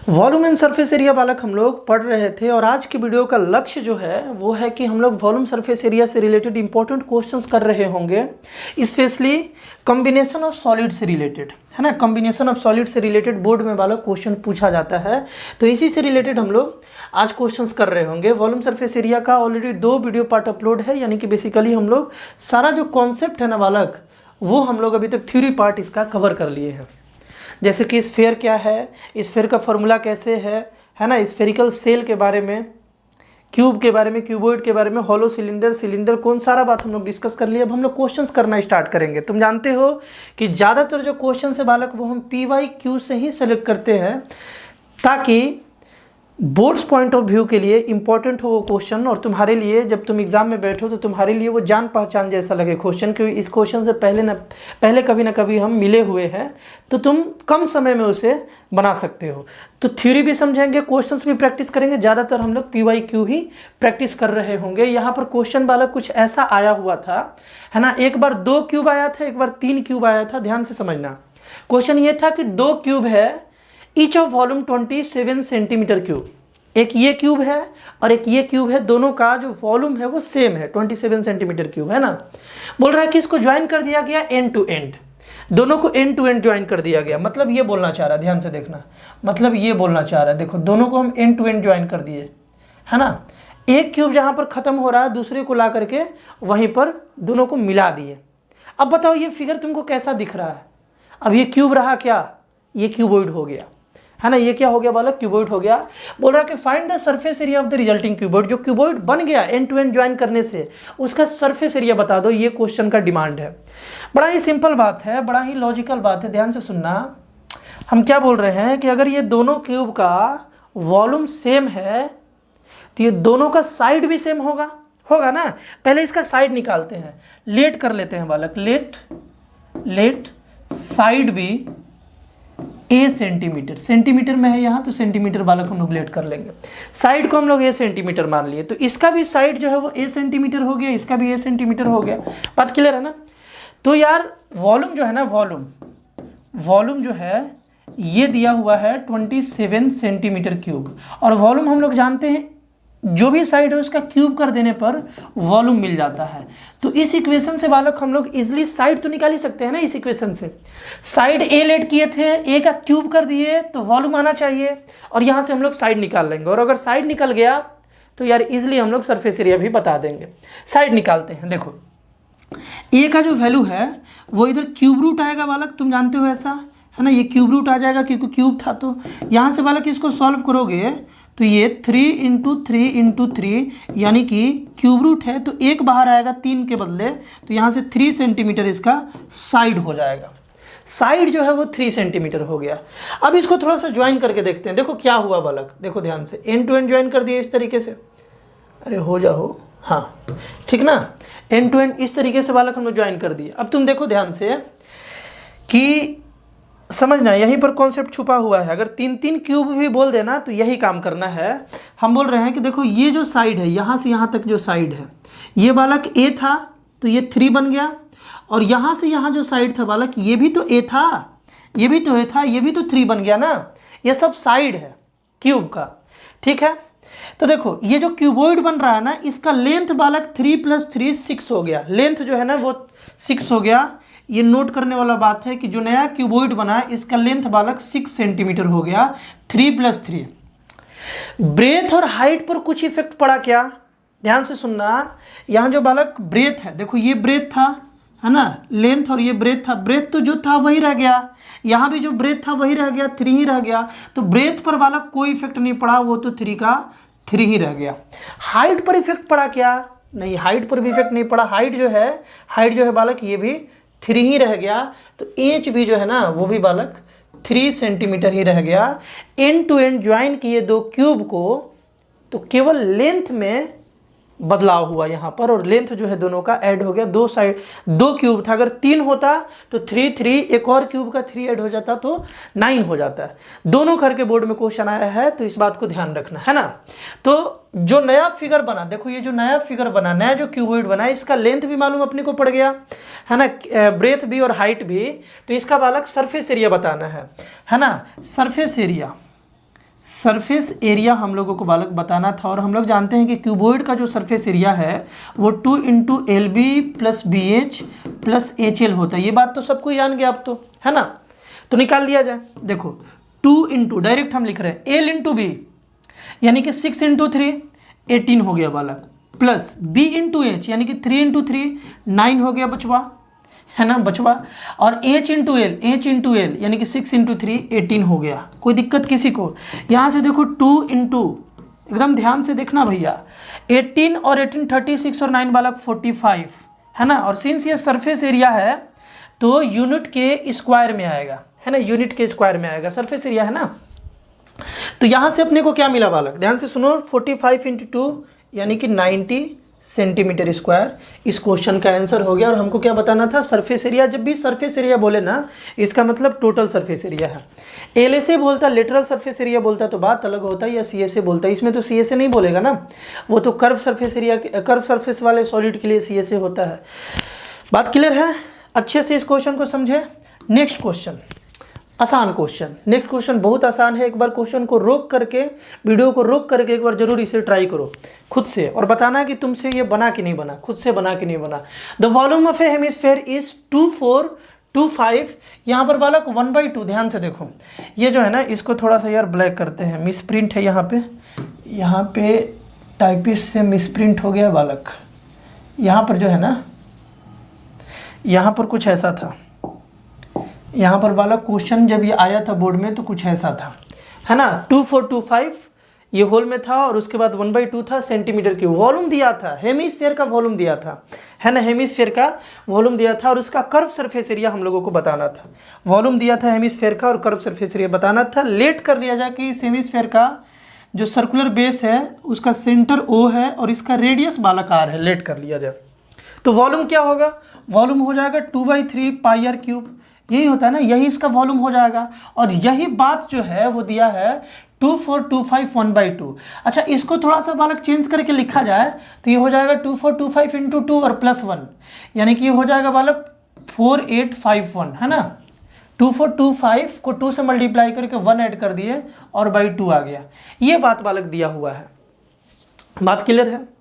Volume and surface area बालक हम लोग पढ़ रहे थे और आज की वीडियो का लक्ष्य जो है वो है कि हम लोग वॉल्यूम सरफेस एरिया से रिलेटेड इंपॉर्टेंट क्वेश्चंस कर रहे होंगे, स्पेशली कॉम्बिनेशन ऑफ सॉलिड से रिलेटेड, है ना। कॉम्बिनेशन ऑफ सॉलिड से रिलेटेड बोर्ड में बालक क्वेश्चन पूछा जाता है, तो इसी से रिलेटेड हम लोग आज क्वेश्चंस कर रहे होंगे। वॉल्यूम सरफेस एरिया का ऑलरेडी 2 वीडियो पार्ट अपलोड है, यानी कि बेसिकली हम लोग सारा जो कॉन्सेप्ट है ना बालक, वो हम लोग अभी तक थ्योरी पार्ट इसका कवर कर लिए हैं। जैसे कि स्फेयर क्या है, स्फेयर का फॉर्मूला कैसे है ना, स्फेरिकल सेल के बारे में, क्यूब के बारे में, क्यूबॉइड के बारे में, हॉलो सिलेंडर, सिलेंडर कौन, सारा बात हम लोग डिस्कस कर लिए। अब हम लोग क्वेश्चंस करना स्टार्ट करेंगे। तुम जानते हो कि ज़्यादातर जो क्वेश्चन है बालक वो हम PYQ से ही सेलेक्ट करते हैं, ताकि बोर्ड्स पॉइंट ऑफ व्यू के लिए इंपॉर्टेंट हो वो क्वेश्चन, और तुम्हारे लिए जब तुम एग्जाम में बैठो तो तुम्हारे लिए वो जान पहचान जैसा लगे क्वेश्चन, क्योंकि इस क्वेश्चन से पहले कभी ना कभी हम मिले हुए हैं, तो तुम कम समय में उसे बना सकते हो। तो थ्योरी भी समझेंगे, क्वेश्चंस भी प्रैक्टिस करेंगे। ज़्यादातर हम लोग PYQ ही प्रैक्टिस कर रहे होंगे। यहाँ पर क्वेश्चन वाला कुछ ऐसा आया हुआ था, है ना। एक बार 2 क्यूब आया था, एक बार 3 क्यूब आया था। ध्यान से समझना, क्वेश्चन ये था कि 2 क्यूब है, each of volume 27 centimetre cube. एक ये क्यूब है और एक ये क्यूब है, दोनों का जो वॉल्यूम है वो सेम है, 27 सेंटीमीटर क्यूब, है ना। बोल रहा है कि इसको ज्वाइन कर दिया गया एंड टू एंड, दोनों को एंड टू एंड ज्वाइन कर दिया गया। मतलब ये बोलना चाह रहा है, ध्यान से देखना, मतलब ये बोलना चाह रहा है, देखो दोनों को हम एंड टू एंड ज्वाइन कर दिए, है ना। एक क्यूब जहाँ पर ख़त्म हो रहा है दूसरे को ला करके वहीं पर दोनों को मिला दिए। अब बताओ ये फिगर तुमको कैसा दिख रहा है। अब ये क्यूब रहा क्या, ये क्यूबॉइड हो गया, है ना। ये क्या हो गया बालक, क्यूबॉइड हो गया। बोल रहा कि find the surface area of the resulting cuboid. जो क्यूबॉइड बन गया एंड टू एंड ज्वाइन करने से, उसका सरफेस एरिया बता दो। ये क्वेश्चन का डिमांड है। बड़ा ही सिंपल बात है, बड़ा ही लॉजिकल बात है, ध्यान से सुनना। हम क्या बोल रहे हैं कि अगर ये दोनों क्यूब का वॉल्यूम सेम है तो ये दोनों का साइड भी सेम होगा ना। पहले इसका साइड निकालते हैं, लेट कर लेते हैं बालक, लेट साइड भी A सेंटीमीटर, सेंटीमीटर में है यहाँ तो सेंटीमीटर बालक हम लोग लेट कर लेंगे। साइड को हम लोग A सेंटीमीटर मान लिए, तो इसका भी साइड जो है वो A सेंटीमीटर हो गया, इसका भी A सेंटीमीटर हो गया। बात क्लियर है ना। तो यार वॉल्यूम जो है ना, वॉल्यूम जो है ये दिया हुआ है 27 सेंटीमीटर क्यूब, और वॉल्यूम हम लोग जानते हैं जो भी साइड है उसका क्यूब कर देने पर वॉल्यूम मिल जाता है। तो इस इक्वेशन से बालक हम लोग इजीली साइड तो निकाल ही सकते हैं ना। इस इक्वेशन से साइड A लेट किए थे, A का क्यूब कर दिए तो वॉल्यूम आना चाहिए, और यहाँ से हम लोग साइड निकाल लेंगे। और अगर साइड निकल गया तो यार इजीली हम लोग सरफेस एरिया भी बता देंगे। साइड निकालते हैं। देखो A का जो वैल्यू है वो इधर क्यूब रूट आएगा बालक, तुम जानते हो ऐसा, है ना। ये क्यूब रूट आ जाएगा क्योंकि क्यूब था। तो यहाँ से बालक इसको सॉल्व करोगे तो ये 3 × 3 × 3, यानी कि क्यूब रूट है तो 1 बाहर आएगा 3 के बदले, तो यहाँ से 3 सेंटीमीटर इसका साइड हो जाएगा। साइड जो है वो 3 सेंटीमीटर हो गया। अब इसको थोड़ा सा ज्वाइन करके देखते हैं। देखो क्या हुआ बालक, देखो ध्यान से, एंड टू एंड ज्वाइन कर दिए इस तरीके से। अरे हो जाओ, हाँ ठीक ना, एंड टू एंड इस तरीके से बालक हम लोग ज्वाइन कर दिए। अब तुम देखो ध्यान से कि समझना, यहीं पर कॉन्सेप्ट छुपा हुआ है। अगर 3 क्यूब भी बोल देना तो यही काम करना है। हम बोल रहे हैं कि देखो ये जो साइड है, यहाँ से यहाँ तक जो साइड है, ये बालक A था तो ये 3 बन गया, और यहाँ से यहाँ जो साइड था बालक ये भी तो A था, ये भी तो A था, ये भी तो 3 बन गया ना। ये सब साइड है क्यूब का, ठीक है। तो देखो ये जो क्यूबॉइड बन रहा है ना, इसका लेंथ बालक 3 + 3 6 हो गया। लेंथ जो है ना वो 6 हो गया। ये नोट करने वाला बात है कि जो नया क्यूबॉइड बना है इसका लेंथ बालक 6 सेंटीमीटर हो गया, 3 + 3। ब्रेथ और हाइट पर कुछ इफेक्ट पड़ा क्या, ध्यान से सुनना। यहाँ जो बालक ब्रेथ है, देखो ये ब्रेथ था, है ना, लेंथ, और ये ब्रेथ था। ब्रेथ तो जो था वही रह गया, यहाँ भी जो ब्रेथ था वही रह गया, 3 ही रह गया। तो ब्रेथ पर बालक कोई इफेक्ट नहीं पड़ा, वो तो 3 का 3 ही रह गया। हाइट पर इफेक्ट पड़ा क्या, नहीं, हाइट पर भी इफेक्ट नहीं पड़ा। हाइट जो है बालक ये भी 3 ही रह गया। तो एच भी जो है ना वो भी बालक 3 सेंटीमीटर ही रह गया। एंड टू एंड ज्वाइन किए 2 क्यूब को, तो केवल लेंथ में बदलाव हुआ यहाँ पर, और लेंथ जो है दोनों का ऐड हो गया। 2 साइड 2 क्यूब था, अगर 3 होता तो 3, एक और क्यूब का 3 ऐड हो जाता तो 9 हो जाता है। दोनों करके बोर्ड में क्वेश्चन आया है, तो इस बात को ध्यान रखना, है ना। तो जो नया फिगर बना, देखो ये जो नया फिगर बना, नया जो क्यूबॉइड बना, इसका लेंथ भी मालूम अपने को पड़ गया, है ना, ब्रेथ भी और हाइट भी। तो इसका बालक सरफेस एरिया बताना है ना। सरफेस एरिया सरफेस एरिया हम लोगों को बालक बताना था, और हम लोग जानते हैं कि क्यूबॉइड का जो सरफेस एरिया है वो 2 × LB + BH + HL होता है। ये बात तो सबको जान गया अब तो, है ना। तो निकाल दिया जाए। देखो 2 डायरेक्ट हम लिख रहे हैं L × B, यानी कि 6 × 3 18 हो गया बालक, प्लस B × H यानी कि 3 × 3 9 हो गया बचवा, है ना बचवा, और H × L यानी कि 6 × 3 18 हो गया। कोई दिक्कत किसी को? यहाँ से देखो 2 एकदम ध्यान से देखना भैया, 18 और 18 36 और 9 बालक 45, है ना। और सिंस ये सरफेस एरिया है तो यूनिट के स्क्वायर में आएगा, है ना, यूनिट के स्क्वायर में आएगा, सरफेस एरिया है ना। तो यहाँ से अपने को क्या मिला बालक, ध्यान से सुनो, 45 × 2 यानी कि 90 सेंटीमीटर स्क्वायर इस क्वेश्चन का आंसर हो गया। और हमको क्या बताना था, सरफेस एरिया। जब भी सरफेस एरिया बोले ना, इसका मतलब टोटल सरफेस एरिया है। LSA बोलता, लेटरल सरफेस एरिया बोलता तो बात अलग होता है, या CSA बोलता है, इसमें तो CSA नहीं बोलेगा ना, वो तो curve surface area, curve surface वाले सॉलिड के लिए CSA होता है। बात क्लियर है? अच्छे से इस क्वेश्चन को समझे। नेक्स्ट क्वेश्चन, आसान क्वेश्चन। नेक्स्ट क्वेश्चन बहुत आसान है। एक बार क्वेश्चन को रोक करके, वीडियो को रोक करके एक बार जरूर इसे ट्राई करो खुद से, और बताना कि तुमसे ये बना कि नहीं बना, खुद से बना कि नहीं बना। The volume of A hemisphere is 2425। यहाँ पर बालक 1/2, ध्यान से देखो, ये जो है ना, इसको थोड़ा सा यार ब्लैक करते हैं, मिस प्रिंट है यहाँ पे टाइपिस्ट से मिस प्रिंट हो गया बालक। यहाँ पर जो है ना, यहाँ पर कुछ ऐसा था, यहाँ पर बालक क्वेश्चन जब ये आया था बोर्ड में तो कुछ ऐसा था, है ना। 2425 ये होल में था, और उसके बाद 1/2 था सेंटीमीटर की वॉल्यूम दिया था, हेमिस्फीयर का वॉल्यूम दिया था, है ना, हेमिस्फीयर का वॉल्यूम दिया था, और उसका कर्व सरफेस एरिया हम लोगों को बताना था। वॉल्यूम दिया था हेमिस्फीयर का और कर्व सरफेस एरिया बताना था। लेट कर लिया जाए कि इस हेमिस्फीयर का जो सर्कुलर बेस है उसका सेंटर O है और इसका रेडियस बालक R है। लेट कर लिया जाए तो वॉल्यूम क्या होगा, वॉल्यूम हो जाएगा 2/3 πr³। यही होता है ना, यही इसका वॉल्यूम हो जाएगा। और यही बात जो है वो दिया है 2425 1/2। अच्छा, इसको थोड़ा सा बालक चेंज करके लिखा जाए तो ये हो जाएगा 2425 × 2 और +1, यानी कि ये हो जाएगा बालक 4851, है ना। 2425 को 2 से मल्टीप्लाई करके 1 ऐड कर दिए और /2 आ गया। ये बात बालक दिया हुआ है। बात क्लियर है?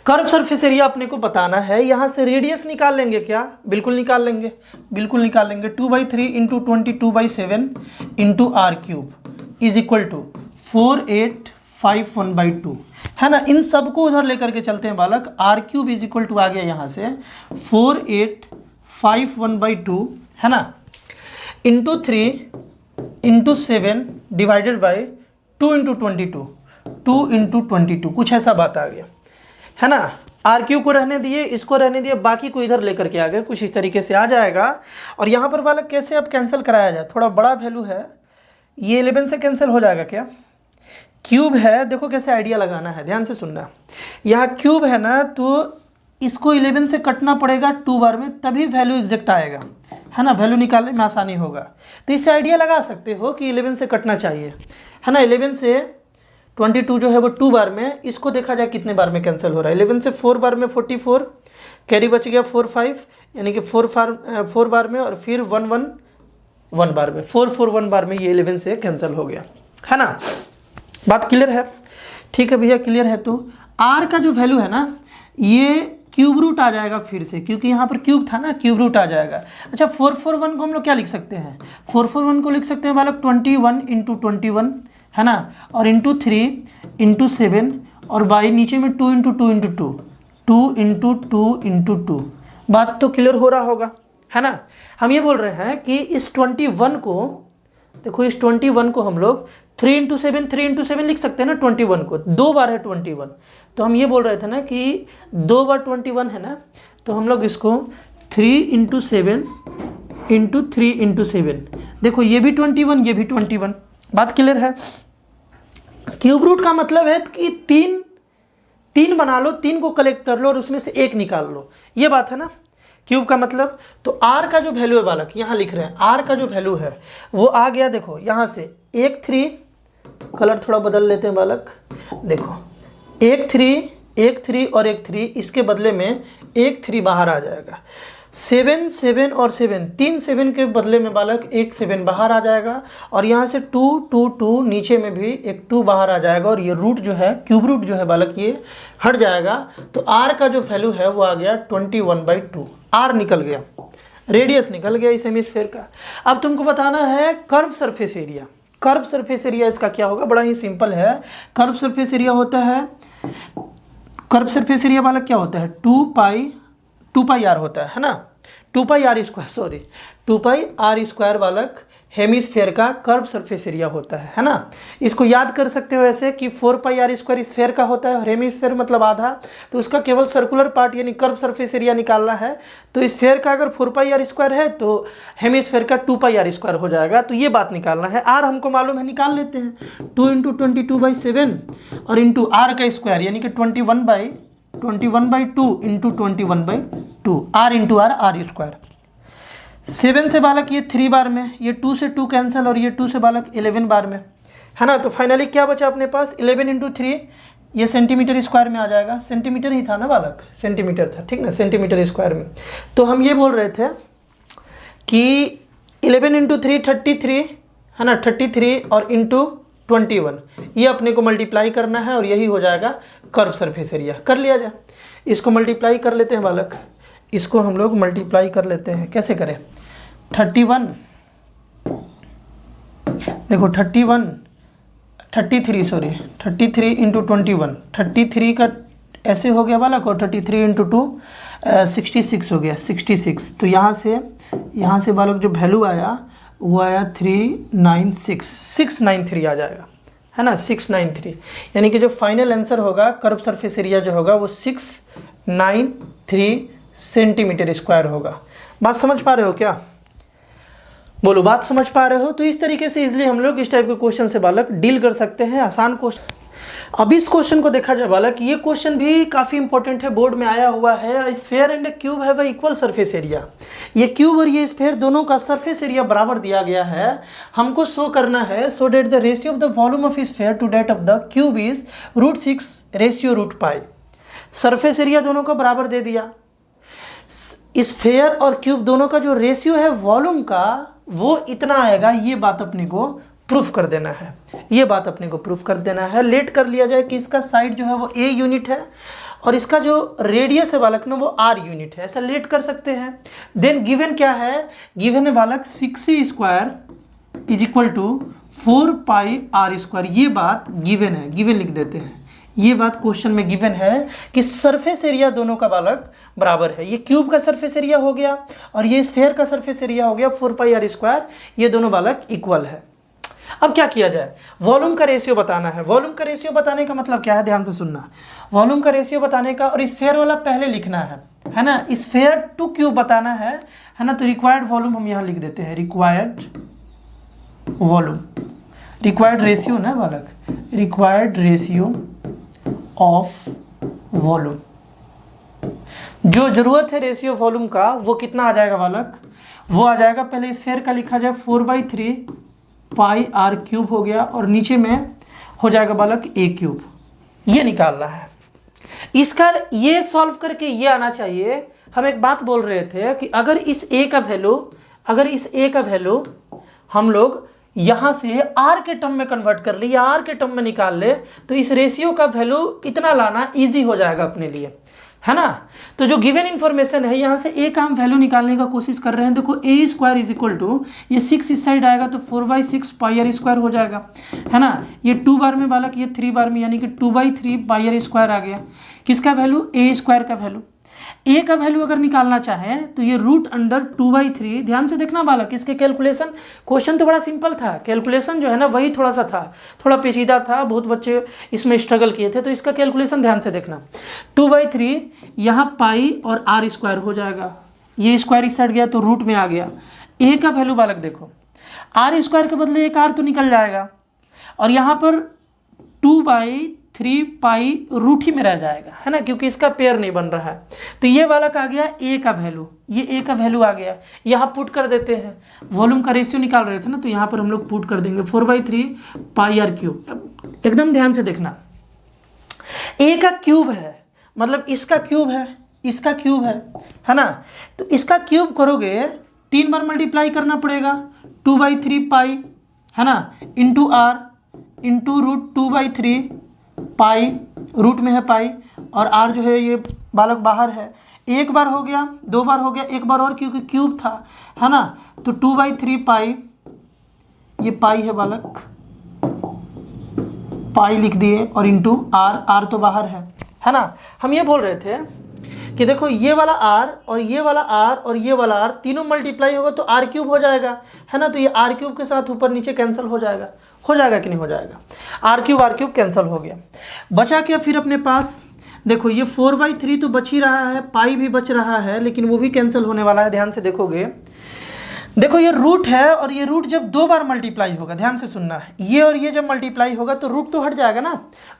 कर्व सरफेस एरिया अपने को बताना है। यहाँ से रेडियस निकाल लेंगे क्या? बिल्कुल निकाल लेंगे, बिल्कुल निकाल लेंगे। 2/3 × 22/7 × r³ इज इक्वल टू 4851/2, है ना। इन सबको उधर लेकर के चलते हैं बालक। r³ इज इक्वल टू आ गया यहाँ से 4851/2, है ना, × 3 × 7 डिवाइडेड बाई 2 × 22, 2 × 22, कुछ ऐसा बात आ गया, है ना। r³ को रहने दिए, इसको रहने दिए, बाकी को इधर लेकर के आ गए, कुछ इस तरीके से आ जाएगा। और यहाँ पर बालक कैसे अब कैंसिल कराया जाए, थोड़ा बड़ा वैल्यू है, ये 11 से कैंसिल हो जाएगा क्या? क्यूब है, देखो कैसे आइडिया लगाना है, ध्यान से सुनना। यहाँ क्यूब है ना, तो इसको 11 से कटना पड़ेगा 2 बार में, तभी वैल्यू एग्जैक्ट आएगा, है ना, वैल्यू निकालने में आसानी होगा। तो इससे आइडिया लगा सकते हो कि 11 से कटना चाहिए, है ना। 11 से 22 जो है वो 2 बार में, इसको देखा जाए कितने बार में कैंसिल हो रहा है। 11 से 4 बार में 44, कैरी बच गया 45, यानी कि 4 बार में, और फिर 1 बार में, 1 बार में ये 11 से कैंसिल हो गया, है ना। बात क्लियर है? ठीक है भैया, क्लियर है। तो r का जो वैल्यू है ना, ये क्यूब रूट आ जाएगा फिर से, क्योंकि यहाँ पर क्यूब था ना, क्यूब रूट आ जाएगा। अच्छा, 441 को हम लोग क्या लिख सकते हैं? 441 को लिख सकते हैं बालक 21 × 21, है ना, और × 3 × 7, और बाई नीचे में 2 × 2 × 2, 2 × 2 × 2। बात तो क्लियर हो रहा होगा, है ना। हम ये बोल रहे हैं कि इस 21 को देखो, इस 21 को हम लोग 3 × 7 लिख सकते हैं ना। 21 को 2 बार है 21, तो हम ये बोल रहे थे ना कि 2 बार 21 है ना, तो हम लोग इसको 3 × 7 × 3 × 7, देखो ये भी 21, ये भी 21। बात क्लियर है? क्यूब रूट का मतलब है कि तीन बना लो, 3 को कलेक्ट कर लो और उसमें से 1 निकाल लो, ये बात है ना क्यूब का मतलब। तो r का जो वैल्यू है बालक, यहाँ लिख रहे हैं r का जो वैल्यू है वो आ गया, देखो यहाँ से 1 3, कलर थोड़ा बदल लेते हैं बालक, देखो 1 3 और 1 3, इसके बदले में 1 3 बाहर आ जाएगा। 7 7 और 7, 3 7 के बदले में बालक एक 7 बाहर आ जाएगा और यहाँ से 2 2 2 नीचे में भी एक 2 बाहर आ जाएगा और ये रूट जो है, क्यूब रूट जो है बालक, ये हट जाएगा। तो r का जो वैल्यू है वो आ गया 21/2। r निकल गया, रेडियस निकल गया इस हेमिस्फीयर का। अब तुमको बताना है curve surface area. Curve surface area इसका क्या होगा, बड़ा ही सिंपल है। कर्व सरफेस एरिया होता है, कर्व सरफेस एरिया बालक क्या होता है, 2 पाई आर होता है ना, 2 pi r square, sorry 2 pi r square बालक हेमिस्फीयर का कर्व सरफेस एरिया होता है ना। इसको याद कर सकते हो ऐसे कि 4 पाई आर स्क्वायर स्फीयर का होता है और हेमिस्फीयर मतलब आधा, तो उसका केवल सर्कुलर पार्ट यानी कर्व सरफेस एरिया निकालना है। तो स्फीयर का अगर 4 पाई आर स्क्वायर है तो हेमिस्फीयर का 2 पाई आर स्क्वायर हो जाएगा। तो ये बात निकालना है। आर हमको मालूम है, निकाल लेते हैं। 2 × 22/7 और इंटू आर का स्क्वायर यानी कि 21/2 into 21/2, R into R square. 7 से बालक ये 3 बार में, ये 2 से 2 कैंसिल और ये 2 से बालक 11 बार में, है ना। तो फाइनली क्या बचा अपने पास, 11 × 3, ये सेंटीमीटर स्क्वायर में आ जाएगा। सेंटीमीटर ही था ना बालक, सेंटीमीटर था, ठीक ना, सेंटीमीटर स्क्वायर में। तो हम ये बोल रहे थे कि 11 × 3 33, है ना, 33 और इंटू 21, ये अपने को मल्टीप्लाई करना है और यही हो जाएगा कर्व सरफेस एरिया। कर लिया जाए, इसको मल्टीप्लाई कर लेते हैं बालक, इसको हम लोग मल्टीप्लाई कर लेते हैं। कैसे करें, 31, देखो 33 × 21, 33 का ऐसे हो गया बालक और 33 × 2 66 हो गया, 66। तो यहाँ से बालक जो वैल्यू आया वो आया 693 आ जाएगा, है ना, 693। यानी कि जो फाइनल आंसर होगा कर्व सरफेस एरिया जो होगा वो 693 सेंटीमीटर स्क्वायर होगा। बात समझ पा रहे हो क्या, बोलो बात समझ पा रहे हो। तो इस तरीके से इजली हम लोग इस टाइप के क्वेश्चन से बालक डील कर सकते हैं, आसान क्वेश्चन। अब इस क्वेश्चन को देखा जाए बालक, ये क्वेश्चन भी काफ़ी इंपॉर्टेंट है, बोर्ड में आया हुआ है। Sphere and A cube have equal surface area. ये क्यूब और ये स्फीयर दोनों का सरफेस एरिया बराबर दिया गया है। हमको शो करना है, so that the ratio of the volume of sphere to that of the cube is √6 surface area दोनों को बराबर दे दिया। स्फीयर और क्यूब दोनों का जो रेशियो है वॉल्यूम का वो इतना आएगा, ये बात अपने को प्रूफ कर देना है, ये बात अपने को प्रूफ कर देना है। लेट कर लिया जाए कि इसका साइड जो है वो a यूनिट है और इसका जो रेडियस है बालक ना वो r यूनिट है, ऐसा लेट कर सकते हैं। देन गिवन क्या है, गिवन है बालक 6c² = 4 पाई r²। ये बात गिवन है, गिवन लिख देते हैं। ये बात क्वेश्चन में गिवन है कि सरफेस एरिया दोनों का बालक बराबर है। ये क्यूब का सरफेस एरिया हो गया और ये स्फीयर का सरफेस एरिया हो गया 4 पाई r², ये दोनों बालक इक्वल है। अब क्या किया जाए, वॉल्यूम का रेशियो बताना है। वॉल्यूम का रेशियो बताने का मतलब क्या है, ध्यान से सुनना। वॉल्यूम का रेशियो बताने का, और स्फीयर वाला पहले लिखना है ना, स्फीयर टू क्यूब बताना है ना। तो रिक्वायर्ड वॉल्यूम हम यहाँ लिख देते हैं, रिक्वायर्ड वॉल्यूम, रिक्वायर्ड रेशियो ना बालक, रिक्वायर्ड रेशियो ऑफ वॉल्यूम। जो जरूरत है रेशियो वॉल्यूम का वो कितना आ जाएगा बालक, वो आ जाएगा, पहले स्फीयर का लिखा जाए 4/3 पाई r³ हो गया और नीचे में हो जाएगा बालक a³। ये निकालना है। इसका ये सॉल्व करके ये आना चाहिए। हम एक बात बोल रहे थे कि अगर इस a का वैल्यू हम लोग यहाँ से r के टर्म में कन्वर्ट कर ले या r के टर्म में निकाल ले तो इस रेशियो का वैल्यू इतना लाना इजी हो जाएगा अपने लिए, है ना। तो जो गिवन इन्फॉर्मेशन है यहाँ से a का हम वैल्यू निकालने का कोशिश कर रहे हैं। देखो a² = ये 6 इस साइड आएगा तो 4/6 पाई r² हो जाएगा, है ना। ये 2 बार में बालक, ये 3 बार में, यानी कि 2/3 पाई r² आ गया। किसका वैल्यू, a² का वैल्यू। a का वैल्यू अगर निकालना चाहें तो ये √2/3, ध्यान से देखना बालक, इसके कैलकुलेशन, क्वेश्चन तो बड़ा सिंपल था, कैलकुलेशन जो है ना वही थोड़ा सा था, थोड़ा पेचीदा था, बहुत बच्चे इसमें स्ट्रगल किए थे। तो इसका कैलकुलेशन ध्यान से देखना, 2/3 यहाँ पाई और r² हो जाएगा, ये स्क्वायर इस साइड गया तो रूट में आ गया। a का वैल्यू बालक देखो, r² के बदले एक r तो निकल जाएगा और यहाँ पर 2/3 पाई रूट ही में रह जाएगा, है ना, क्योंकि इसका पेयर नहीं बन रहा है। तो ये बालक आ गया a का वैल्यू, ये a का वैल्यू आ गया। यहाँ पुट कर देते हैं, वॉल्यूम का रेशियो निकाल रहे थे ना, तो यहाँ पर हम लोग पुट कर देंगे 4/3 पाई r³। एकदम ध्यान से देखना, a का क्यूब है, मतलब इसका क्यूब है, इसका क्यूब है ना। तो इसका क्यूब करोगे 3 बार मल्टीप्लाई करना पड़ेगा, 2/3 पाई है ना, into R into root 2/3 pi, root में है पाई, और आर जो है ये बालक बाहर है। एक बार हो गया, 2 बार हो गया, एक बार और क्योंकि क्यूब था है ना। तो 2/3 पाई, ये पाई है बालक, पाई लिख दिए, और इंटू आर, आर तो बाहर है ना। हम ये बोल रहे थे कि देखो ये वाला आर और ये वाला आर और ये वाला आर तीनों मल्टीप्लाई होगा तो आर क्यूब हो जाएगा है ना। तो ये आर क्यूब के साथ ऊपर नीचे कैंसिल हो जाएगा कि नहीं हो जाएगा, आर क्यूब कैंसिल हो गया। बचा क्या फिर अपने पास, देखो ये 4/3 तो बच ही रहा है, पाई भी बच रहा है, लेकिन वो भी कैंसिल होने वाला है। ध्यान से देखोगे, देखो ये रूट है और ये रूट जब 2 बार मल्टीप्लाई होगा, ध्यान से सुनना है, ये और ये जब मल्टीप्लाई होगा तो रूट तो हट जाएगा ना।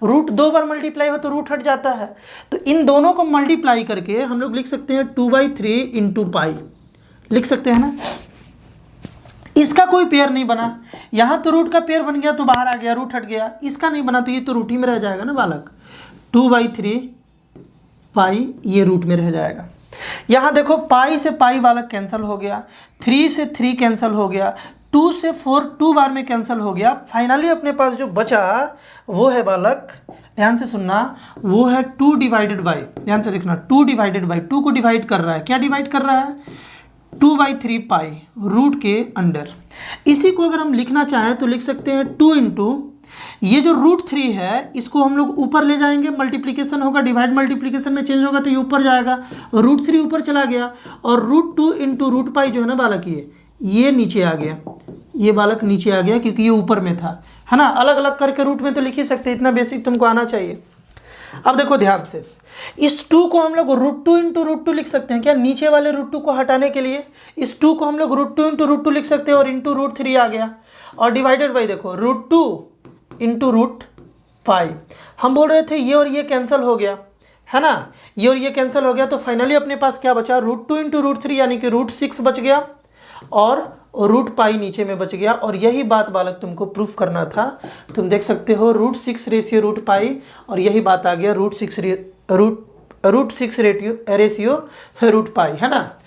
रूट 2 बार मल्टीप्लाई हो तो रूट हट जाता है। तो इन दोनों को मल्टीप्लाई करके हम लोग लिख सकते हैं 2/3 इंटू पाई, लिख सकते हैं ना। इसका कोई पेयर नहीं बना, यहाँ तो रूट का पेयर बन गया तो बाहर आ गया, रूट हट गया। इसका नहीं बना तो ये तो रूट ही में रह जाएगा ना बालक, 2/3 पाई ये रूट में रह जाएगा। यहाँ देखो पाई से पाई बालक कैंसिल हो गया, 3 से 3 कैंसिल हो गया, 2 से 4 2 बार में कैंसिल हो गया। फाइनली अपने पास जो बचा वो है बालक, ध्यान से सुनना, वो है 2 डिवाइडेड बाई, ध्यान से देखना, 2 डिवाइडेड बाई, 2 को डिवाइड कर रहा है, क्या डिवाइड कर रहा है, 2/3 पाई रूट के अंडर। इसी को अगर हम लिखना चाहें तो लिख सकते हैं 2 इंटू ये जो √3 है इसको हम लोग ऊपर ले जाएंगे, मल्टीप्लिकेशन होगा, डिवाइड मल्टीप्लिकेशन में चेंज होगा तो ये ऊपर जाएगा, √3 ऊपर चला गया, और √2 इंटू रूट पाई जो है ना बालक ये नीचे आ गया, ये बालक नीचे आ गया क्योंकि ये ऊपर में था है ना। अलग अलग करके रूट में तो लिख ही सकते, इतना बेसिक तुमको आना चाहिए। अब देखो ध्यान से, इस 2 को हम लोग √2 इंटू √2 लिख सकते हैं क्या, नीचे वाले √2 को हटाने के लिए इस 2 को हम लोग √2 इंटू √2 लिख सकते हैं, और इंटू √3 आ गया, और डिवाइडेड बाई देखो √2 इंटू रूट पाई। हम बोल रहे थे ये और ये कैंसिल हो गया है ना, ये और ये कैंसिल हो गया, तो फाइनली अपने पास क्या बचा, √2 इंटू √3 यानी कि √6 बच गया, और रूट पाई नीचे में बच गया। और यही बात बालक तुमको प्रूफ करना था, तुम देख सकते हो √6 रेशियो रूट पाई, और यही बात आ गया √6 रेशियो रूट पाई है ना।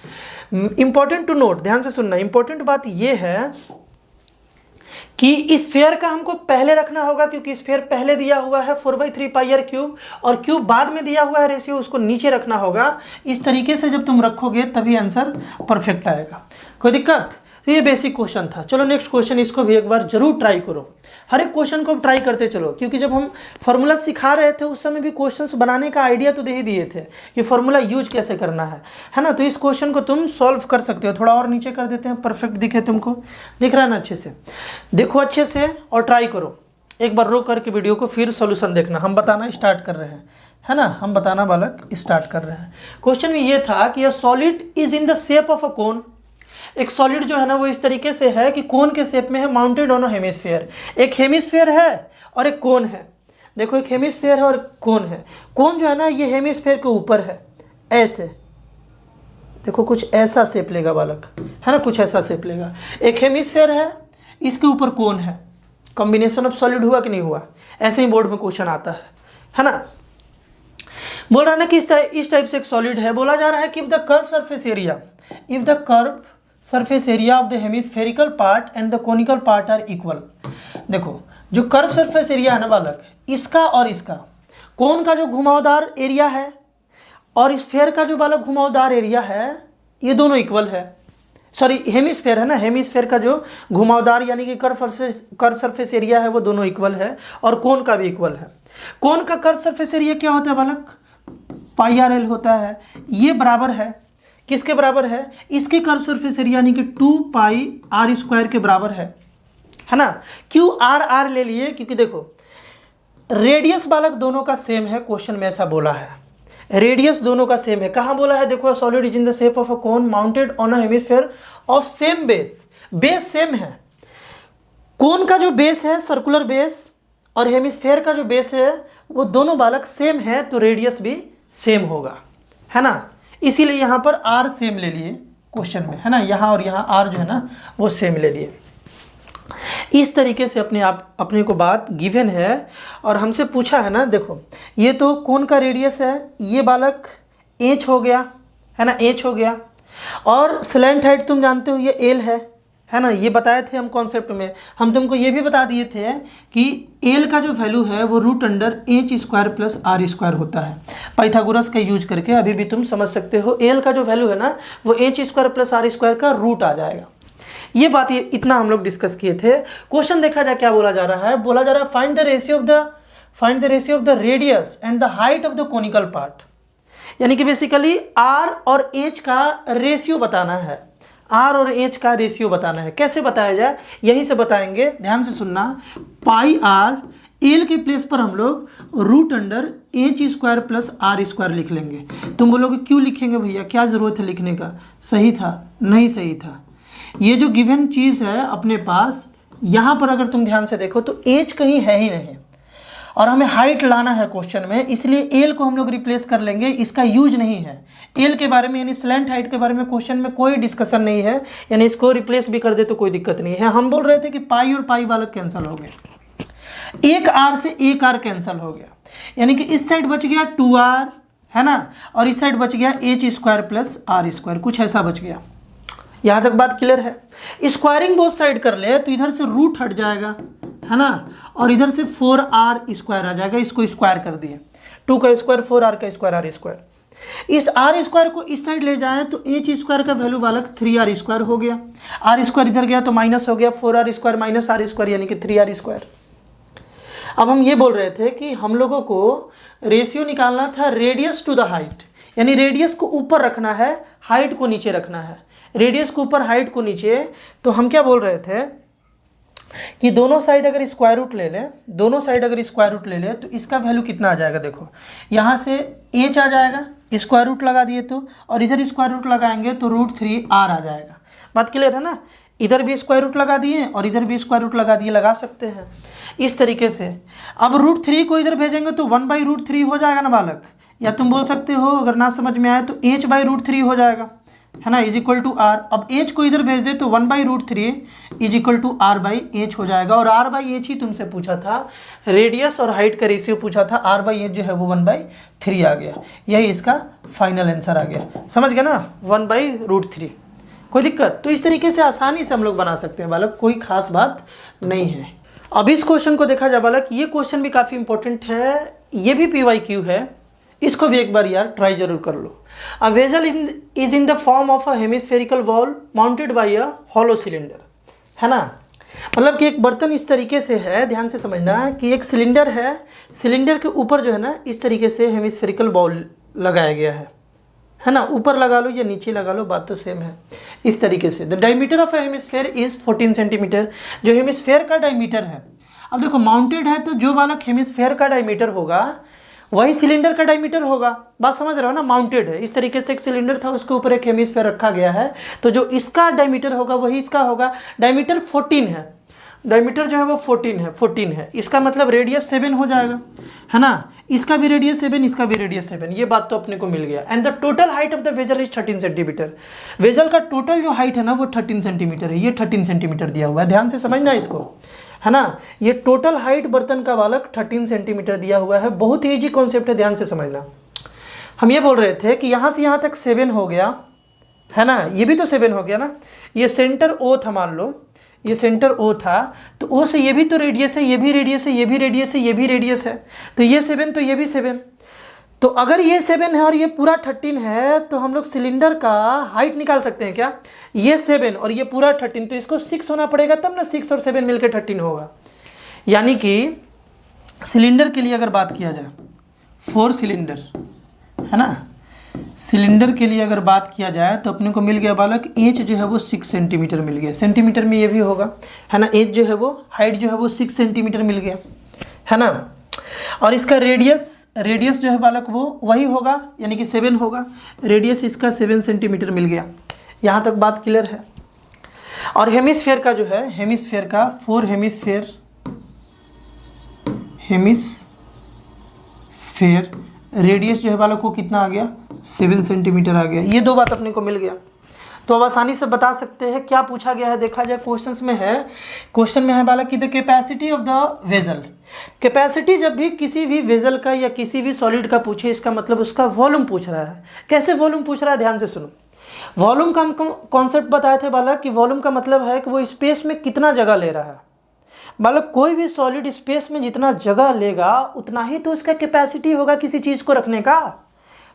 इंपॉर्टेंट टू नोट, ध्यान से सुनना, इंपॉर्टेंट बात ये है कि स्फीयर का हमको पहले रखना होगा क्योंकि स्फीयर पहले दिया हुआ है 4/3 पाई आर क्यूब, और क्यूब बाद में दिया हुआ है रेशियो, उसको नीचे रखना होगा। इस तरीके से जब तुम रखोगे तभी आंसर परफेक्ट आएगा। कोई दिक्कत? तो ये बेसिक क्वेश्चन था। चलो नेक्स्ट क्वेश्चन, इसको भी एक बार जरूर ट्राई करो, हर एक क्वेश्चन को ट्राई करते चलो, क्योंकि जब हम फार्मूला सिखा रहे थे उस समय भी क्वेश्चंस बनाने का आइडिया तो दे ही दिए थे कि फार्मूला यूज कैसे करना है ना। तो इस क्वेश्चन को तुम सॉल्व कर सकते हो। थोड़ा और नीचे कर देते हैं, परफेक्ट दिखे तुमको, दिख रहा है ना, अच्छे से देखो, अच्छे से और ट्राई करो। एक बार रो करके वीडियो को फिर सोल्यूशन देखना। हम बताना स्टार्ट कर रहे हैं है ना, हम बताना बालक स्टार्ट कर रहे हैं। क्वेश्चन में ये था कि a solid is in the shape of a cone, एक सॉलिड जो है ना वो इस तरीके से है कि कोन के शेप में है, माउंटेड ऑन अ हेमिस्फीयर। एक हेमिस्फीयर है और एक कोन है, देखो एक हेमिस्फीयर है और कोन है। कोन जो है ना ये हेमिस्फीयर के ऊपर है, ऐसे देखो कुछ ऐसा शेप लेगा बालक है ना, कुछ ऐसा शेप लेगा। एक हेमिस्फीयर है, इसके ऊपर कोन है, कॉम्बिनेशन ऑफ सॉलिड हुआ कि नहीं हुआ, ऐसे ही बोर्ड में क्वेश्चन आता है ना। बोल रहा है ना कि इस टाइप से एक सॉलिड है, बोला जा रहा है कि if the curve surface area, if the curve surface area of the hemispherical part and the conical part are equal. देखो जो कर्व सरफेस एरिया है ना बालक, इसका और इसका, कोन का जो घुमावदार एरिया है और स्फेयर का जो बालक घुमावदार एरिया है, ये दोनों इक्वल है। सॉरी हेमिस्फेयर है ना, हेमिस्फेयर का जो घुमावदार यानी कि कर्व सरफेस एरिया है वो दोनों इक्वल है, और कोन का भी इक्वल है। कोन का कर्व सरफेस एरिया क्या होता है बालक, πRL होता है। ये बराबर है किसके बराबर है, इसके कर्व सरफेस एरिया यानी कि 2πr² के बराबर है ना। क्यों r ले लिए, क्योंकि देखो रेडियस बालक दोनों का सेम है, क्वेश्चन में ऐसा बोला है, रेडियस दोनों का सेम है। कहाँ बोला है, देखो solid is in the shape of a cone mounted on a hemisphere of same base, base same है। कोन का जो बेस है सर्कुलर बेस और हेमिस्फीयर का जो बेस है वो दोनों बालक सेम है, तो रेडियस भी सेम होगा है ना। इसीलिए यहाँ पर r सेम ले लिए क्वेश्चन में है ना, यहाँ और यहाँ r जो है ना वो सेम ले लिए। इस तरीके से अपने को बात गिवन है और हमसे पूछा है ना। देखो ये तो कोन का रेडियस है, ये बालक एच हो गया, है ना, एच हो गया। और स्लैंट हाइट तुम जानते हो ये एल है ना, ये बताए थे हम कॉन्सेप्ट में। हम तुमको ये भी बता दिए थे कि एल का जो वैल्यू है वो root under H square plus R square होता है। पाइथागोरस का यूज करके अभी भी तुम समझ सकते हो, एल का जो वैल्यू है ना वो H square plus R square का रूट आ जाएगा। ये बात, ये इतना हम लोग डिस्कस किए थे। क्वेश्चन देखा जाए क्या बोला जा रहा है, बोला जा रहा है find the ratio of the radius and the height of the conical part. यानी कि बेसिकली आर और एच का रेशियो बताना है, आर और एच का रेशियो बताना है। कैसे बताया जाए, यहीं से बताएंगे, ध्यान से सुनना। पाई आर, एल के प्लेस पर हम लोग root under H square plus R square लिख लेंगे। तुम बोलोगे क्यों लिखेंगे भैया, क्या ज़रूरत है लिखने का, सही था, नहीं सही था। ये जो गिवन चीज़ है अपने पास, यहाँ पर अगर तुम ध्यान से देखो तो एच कहीं है ही नहीं और हमें हाइट लाना है क्वेश्चन में, इसलिए एल को हम लोग रिप्लेस कर लेंगे। इसका यूज नहीं है एल के बारे में, यानी स्लैंट हाइट के बारे में क्वेश्चन में कोई डिस्कशन नहीं है, यानी इसको रिप्लेस भी कर दे तो कोई दिक्कत नहीं है। हम बोल रहे थे कि पाई और पाई वाला कैंसिल हो गया, एक आर से एक आर कैंसिल हो गया, यानी कि इस साइड बच गया 2r, है ना, और इस साइड बच गया H square plus R square, कुछ ऐसा बच गया। यहाँ तक बात क्लियर है। स्क्वायरिंग बोथ साइड कर ले तो इधर से रूट हट जाएगा, है ना, और इधर से 4r स्क्वायर आ जाएगा, इसको स्क्वायर कर दिए, 2 का स्क्वायर 4r का स्क्वायर आर स्क्वायर। इस आर स्क्वायर को इस साइड ले जाएं तो एच स्क्वायर का वैल्यू बालक 3r स्क्वायर हो गया, आर स्क्वायर इधर गया तो माइनस हो गया, 4r square minus are square यानी कि 3r स्क्वायर। अब हम ये बोल रहे थे कि हम लोगों को रेशियो निकालना था रेडियस टू द हाइट, यानी रेडियस को ऊपर रखना है, हाइट को नीचे रखना है, रेडियस को ऊपर हाइट को नीचे। तो हम क्या बोल रहे थे कि दोनों साइड अगर स्क्वायर रूट ले लें, दोनों साइड अगर स्क्वायर रूट ले लें तो इसका वैल्यू कितना आ जाएगा, देखो यहाँ से एच आ जाएगा, स्क्वायर रूट लगा दिए तो, और इधर स्क्वायर रूट लगाएंगे तो √3r आ जाएगा। बात क्लियर है ना, इधर भी स्क्वायर रूट लगा दिए और इधर भी स्क्वायर रूट लगा दिए, लगा सकते हैं इस तरीके से। अब √3 को इधर भेजेंगे तो 1/√3 हो जाएगा ना बालक, या तुम बोल सकते हो अगर ना समझ में आए तो h/√3 हो जाएगा, है ना, इज इक्वल टू आर। अब एच को इधर भेज दे तो 1/√3 इज इक्वल टू r/h हो जाएगा, और r/h ही तुमसे पूछा था, रेडियस और हाइट का रेशियो पूछा था, r/h जो है वो 1/3 आ गया, यही इसका फाइनल आंसर आ गया। समझ गए ना, 1/√3, कोई दिक्कत। तो इस तरीके से आसानी से हम लोग बना सकते हैं बालक, कोई खास बात नहीं है। अब इस क्वेश्चन को देखा जाए बालक, ये क्वेश्चन भी काफ़ी इंपॉर्टेंट है, ये भी PYQ है, इसको भी एक बार यार ट्राई जरूर कर लो। A vessel is in the form of a hemispherical bowl mounted by a hollow cylinder, है ना, मतलब कि एक बर्तन इस तरीके से है, ध्यान से समझना कि एक सिलेंडर है, सिलेंडर के ऊपर जो है ना इस तरीके से हेमिस्फेरिकल बॉल लगाया गया है ना, ऊपर लगा लो या नीचे लगा लो, बात तो सेम है। इस तरीके से the diameter of a hemisphere is 14 centimetre, जो हेमिस्फेयर का डायमीटर है। अब देखो माउंटेड है तो जो बालक हेमिस्फेयर का डायमीटर होगा वही सिलेंडर का डायमीटर होगा, बात समझ रहे हो ना। माउंटेड है, इस तरीके से एक सिलेंडर था, उसके ऊपर एक हेमिस्फेयर रखा गया है, तो जो इसका डायमीटर होगा वही इसका होगा। डायमीटर 14 है, डायमीटर जो है वो 14 है, इसका मतलब रेडियस 7 हो जाएगा, है ना, इसका भी रेडियस 7, इसका भी रेडियस 7, ये बात तो अपने को मिल गया। And the total height of the vessel is 13 centimetre, vessel का टोटल जो हाइट है ना वो 13 सेंटीमीटर है, ये 13 सेंटीमीटर दिया हुआ है, ध्यान से समझना इसको, है ना। ये टोटल हाइट बर्तन का बालक 13 सेंटीमीटर दिया हुआ है, बहुत ही ईजी कॉन्सेप्ट है, ध्यान से समझना। हम ये बोल रहे थे कि यहाँ से यहाँ तक 7 हो गया, है ना, ये भी तो 7 हो गया ना, ये सेंटर O था, मान लो ये सेंटर O था, तो O से ये भी तो रेडियस है, ये भी रेडियस है, ये भी रेडियस है, ये भी रेडियस है, तो ये 7 तो ये भी 7। तो अगर ये 7 है और ये पूरा 13 है तो हम लोग सिलेंडर का हाइट निकाल सकते हैं क्या, ये 7 और ये पूरा 13, तो इसको 6 होना पड़ेगा तब ना, 6 और 7 मिलकर 13 होगा। यानी कि सिलेंडर के लिए अगर बात किया जाए, 4 सिलेंडर, है ना, सिलेंडर के लिए अगर बात किया जाए तो अपने को मिल गया बालक एच जो है वो 6 सेंटीमीटर मिल गया, सेंटीमीटर में ये भी होगा, है ना, एच जो है वो हाइट जो है वो 6 सेंटीमीटर मिल गया, है ना। और इसका रेडियस जो है बालक वो वही होगा, यानी कि 7 होगा, रेडियस इसका 7 सेंटीमीटर मिल गया। यहाँ तक बात क्लियर है। और हेमिस्फेयर का जो है, हेमिस्फेयर का 4 हेमिस्फेयर रेडियस जो है बालक को कितना आ गया, 7 सेंटीमीटर आ गया। ये दो बात अपने को मिल गया। तो अब आसानी से बता सकते हैं क्या पूछा गया है। देखा जाए क्वेश्चन में है बालक की the capacity of the vessel. Capacity जब भी किसी भी वेजल का या किसी भी सॉलिड का पूछे, इसका मतलब उसका वॉल्यूम पूछ रहा है। कैसे वॉल्यूम पूछ रहा है, ध्यान से सुनो। वॉल्यूम का हम कॉन्सेप्ट बताए थे बालक कि वॉल्यूम का मतलब है कि वो स्पेस में कितना जगह ले रहा है। बालक कोई भी सॉलिड स्पेस में जितना जगह लेगा उतना ही तो उसका कैपेसिटी होगा किसी चीज़ को रखने का,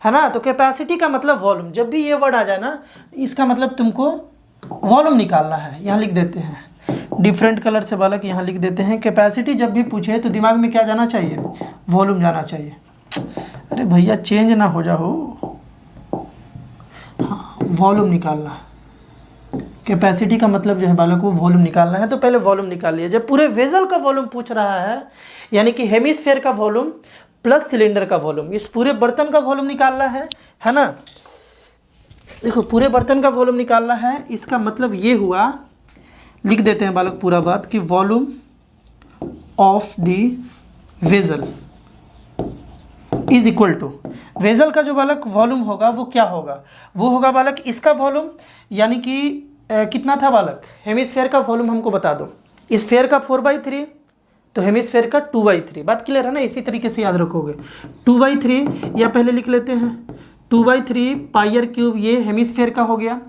है ना। तो कैपेसिटी का मतलब वॉल्यूम। जब भी ये वर्ड आ जाए ना, इसका मतलब तुमको वॉल्यूम निकालना है। यहाँ लिख देते हैं डिफरेंट कलर से बालक, यहाँ लिख देते हैं कैपेसिटी जब भी पूछे तो दिमाग में क्या जाना चाहिए, वॉल्यूम जाना चाहिए। अरे भैया चेंज ना हो जाओ, हाँ वॉल्यूम निकालना। कैपेसिटी का मतलब जो है बालक को वॉल्यूम निकालना है, तो पहले वॉल्यूम निकाल लिया। जब पूरे वेजल का वॉल्यूम पूछ रहा है, यानी कि हेमिस्फेयर का वॉल्यूम प्लस सिलेंडर का वॉल्यूम, इस पूरे बर्तन का वॉल्यूम निकालना है ना। देखो पूरे बर्तन का वॉल्यूम निकालना है, इसका मतलब ये हुआ, लिख देते हैं बालक पूरा बात कि volume of the vessel is equal to, vessel का जो बालक वॉल्यूम होगा वो क्या होगा, वो होगा बालक इसका वॉल्यूम, यानी कि कितना था बालक, हेमिस्फेयर का वॉल्यूम हमको बता दो। स्फेयर का 4/3 तो हेमिस्फेयर का 2/3। बात क्लियर है ना, इसी तरीके से याद रखोगे। 2/3 या पहले लिख लेते हैं 2/3 पाई r⁵, ये हेमिस्फेयर का हो गया,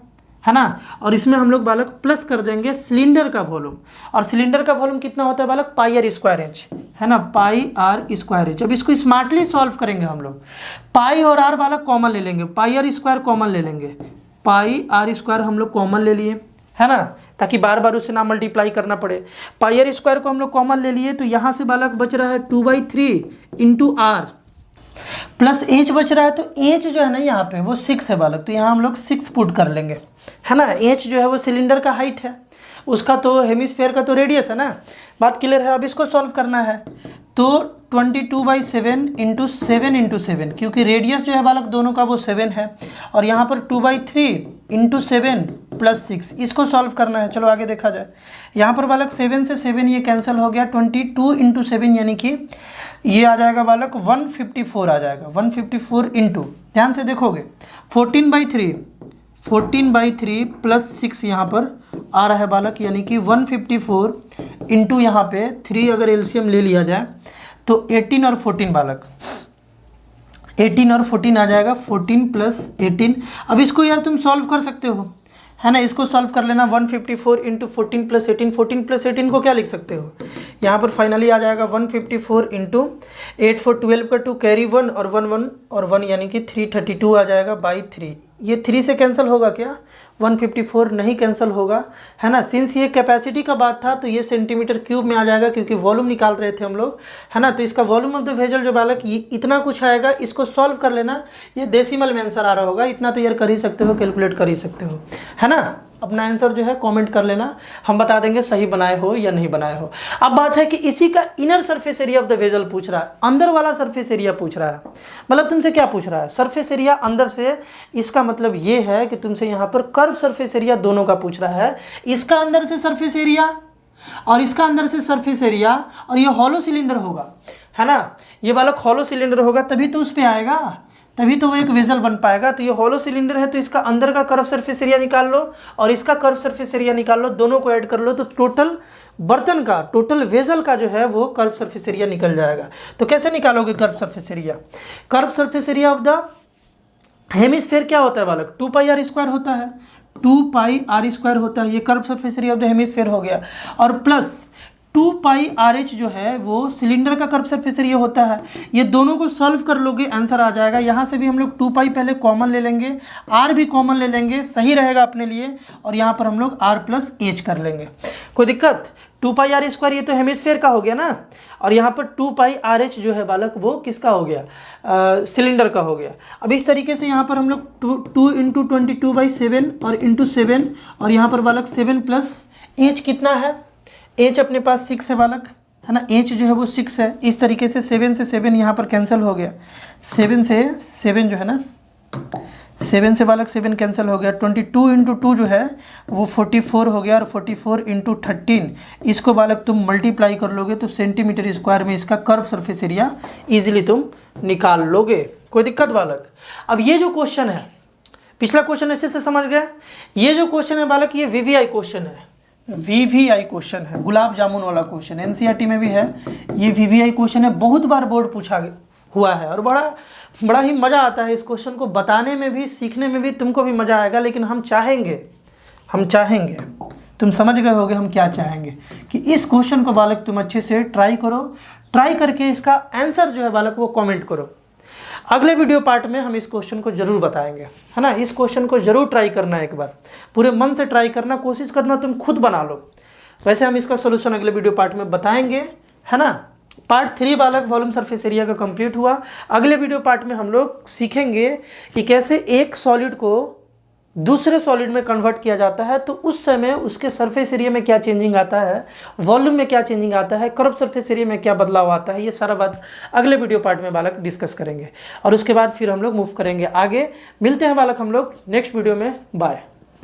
है ना। और इसमें हम लोग बालक प्लस कर देंगे सिलेंडर का वॉल्यूम, और सिलेंडर का वॉल्यूम कितना होता है बालक, πr²h, है ना, πr²h। अब इसको स्मार्टली सॉल्व करेंगे हम लोग। पाई और आर बालक कॉमन ले लेंगे, πr² कॉमन ले लेंगे, πr² हम लोग कॉमन ले लिए, है ना, ताकि बार बार उसे ना मल्टीप्लाई करना पड़े। πr² को हम लोग कॉमन ले लिए, तो यहाँ से बालक बच रहा है 2/3 इंटू आर प्लस एच बच रहा है। तो एच जो है ना यहाँ पे वो 6 है बालक, तो यहाँ हम लोग 6 पुट कर लेंगे, है ना। एच जो है वो सिलेंडर का हाइट है, उसका तो हेमिस्फेयर का तो रेडियस है ना। बात क्लियर है। अब इसको सॉल्व करना है, तो 22/7 इंटू 7, क्योंकि रेडियस जो है बालक दोनों का वो 7 है, और यहाँ पर 2/3 इंटू 7 प्लस 6, इसको सॉल्व करना है। चलो आगे देखा जाए। यहाँ पर बालक 7 से 7 ये कैंसिल हो गया, 22 इंटू 7 यानी कि ये आ जाएगा बालक 154 आ जाएगा। 154 इंटू, ध्यान से देखोगे, 14/3 प्लस 6 यहाँ पर आ रहा है बालक, यानी कि 154 इंटू यहाँ पे 3 अगर एलसीएम ले लिया जाए तो 18 और 14 बालक, 18 और 14 आ जाएगा, 14 प्लस 18। अब इसको यार तुम सॉल्व कर सकते हो, है ना। इसको सॉल्व कर लेना, 154 इंटू 14 प्लस 18, 14 प्लस 18 को क्या लिख सकते हो, यहाँ पर फाइनली आ जाएगा 154 इंटू 8 4 12 का 2 कैरी 1 और 1 और 1 यानी कि 332 आ जाएगा बाई 3। ये 3 से कैंसिल होगा क्या, 154 नहीं कैंसिल होगा, है ना। सिंस ये कैपेसिटी का बात था तो ये सेंटीमीटर क्यूब में आ जाएगा, क्योंकि वॉल्यूम निकाल रहे थे हम लोग, है ना। तो इसका वॉल्यूम ऑफ द वेजल जो बालक ये इतना कुछ आएगा, इसको सॉल्व कर लेना। ये डेसिमल में आंसर आ रहा होगा, इतना तो यार कर ही सकते हो, कैलकुलेट कर ही सकते हो, है ना। अपना आंसर जो है कमेंट कर लेना, हम बता देंगे सही बनाए हो या नहीं बनाए हो। अब बात है कि इसी का inner surface area of the vessel पूछ रहा है, अंदर वाला सरफेस एरिया पूछ रहा है। मतलब तुमसे क्या पूछ रहा है, सरफेस एरिया अंदर से। इसका मतलब ये है कि तुमसे यहाँ पर कर्व सरफेस एरिया दोनों का पूछ रहा है। इसका अंदर से सरफेस एरिया और इसका अंदर से सरफेस एरिया, और ये हॉलो सिलेंडर होगा, है ना। ये बालक हॉलो सिलेंडर होगा, तभी तो उस पर आएगा, तभी तो वो एक वेजल बन पाएगा। तो ये हॉलो सिलेंडर है, तो इसका अंदर का कर्व सरफेस एरिया निकाल लो और इसका कर्व सरफेस एरिया निकाल लो, दोनों को ऐड कर लो, तो टोटल बर्तन का, टोटल वेजल का जो है वो कर्व सरफेस एरिया निकल जाएगा। तो कैसे निकालोगे curve surface area, curve surface area of the hemisphere क्या होता है बालक, 2πr² होता है, 2πr² होता है। ये curve surface area of the hemisphere हो गया, और प्लस 2πrh जो है वो सिलेंडर का कर्व सरफेस एरिया होता है। ये दोनों को सॉल्व कर लोगे, आंसर आ जाएगा। यहाँ से भी हम लोग 2π पहले कॉमन ले लेंगे, r भी कॉमन ले लेंगे, सही रहेगा अपने लिए, और यहाँ पर हम लोग r प्लस h कर लेंगे। कोई दिक्कत, 2πr² ये तो हेमिस्फेयर का हो गया ना, और यहाँ पर 2πrh जो है बालक वो किसका हो गया, सिलेंडर का हो गया। अब इस तरीके से यहाँ पर हम लोग 2 इंटू 22/7 और इंटू 7, और यहाँ पर बालक 7 प्लस h कितना है, h अपने पास 6 है बालक, है ना। h जो है वो 6 है। इस तरीके से 7 से 7 यहाँ पर कैंसिल हो गया, 7 से 7 जो है ना, 7 से बालक 7 कैंसिल हो गया। 22 इंटू 2 जो है वो 44 हो गया, और 44 इंटू 13 इसको बालक तुम मल्टीप्लाई कर लोगे तो सेंटीमीटर स्क्वायर में इसका कर्व सरफेस एरिया इजीली तुम निकाल लोगे। कोई दिक्कत बालक। अब ये जो क्वेश्चन है पिछला क्वेश्चन ऐसे से समझ गए। ये जो क्वेश्चन है बालक ये वीवीआई क्वेश्चन है, वीवीआई क्वेश्चन है, गुलाब जामुन वाला क्वेश्चन, एनसीईआरटी में भी है। ये वीवीआई क्वेश्चन है, बहुत बार बोर्ड पूछा हुआ है और बड़ा ही मज़ा आता है इस क्वेश्चन को बताने में भी, सीखने में भी तुमको भी मज़ा आएगा। लेकिन हम चाहेंगे तुम समझ गए होगे हम क्या चाहेंगे कि इस क्वेश्चन को बालक तुम अच्छे से ट्राई करो, ट्राई करके इसका आंसर जो है बालक वो कमेंट करो। अगले वीडियो पार्ट में हम इस क्वेश्चन को जरूर बताएंगे, है ना। इस क्वेश्चन को जरूर ट्राई करना, एक बार पूरे मन से ट्राई करना, कोशिश करना तुम खुद बना लो। वैसे हम इसका सोल्यूशन अगले वीडियो पार्ट में बताएंगे, है ना। पार्ट 3 बालक वॉल्यूम सरफेस एरिया का कंप्लीट हुआ। अगले वीडियो पार्ट में हम लोग सीखेंगे कि कैसे एक सॉलिड को दूसरे सॉलिड में कन्वर्ट किया जाता है, तो उस समय उसके सरफेस एरिया में क्या चेंजिंग आता है, वॉल्यूम में क्या चेंजिंग आता है, कर्व सरफेस एरिया में क्या बदलाव आता है। ये सारा बात अगले वीडियो पार्ट में बालक डिस्कस करेंगे और उसके बाद फिर हम लोग मूव करेंगे आगे। मिलते हैं बालक हम लोग नेक्स्ट वीडियो में। बाय।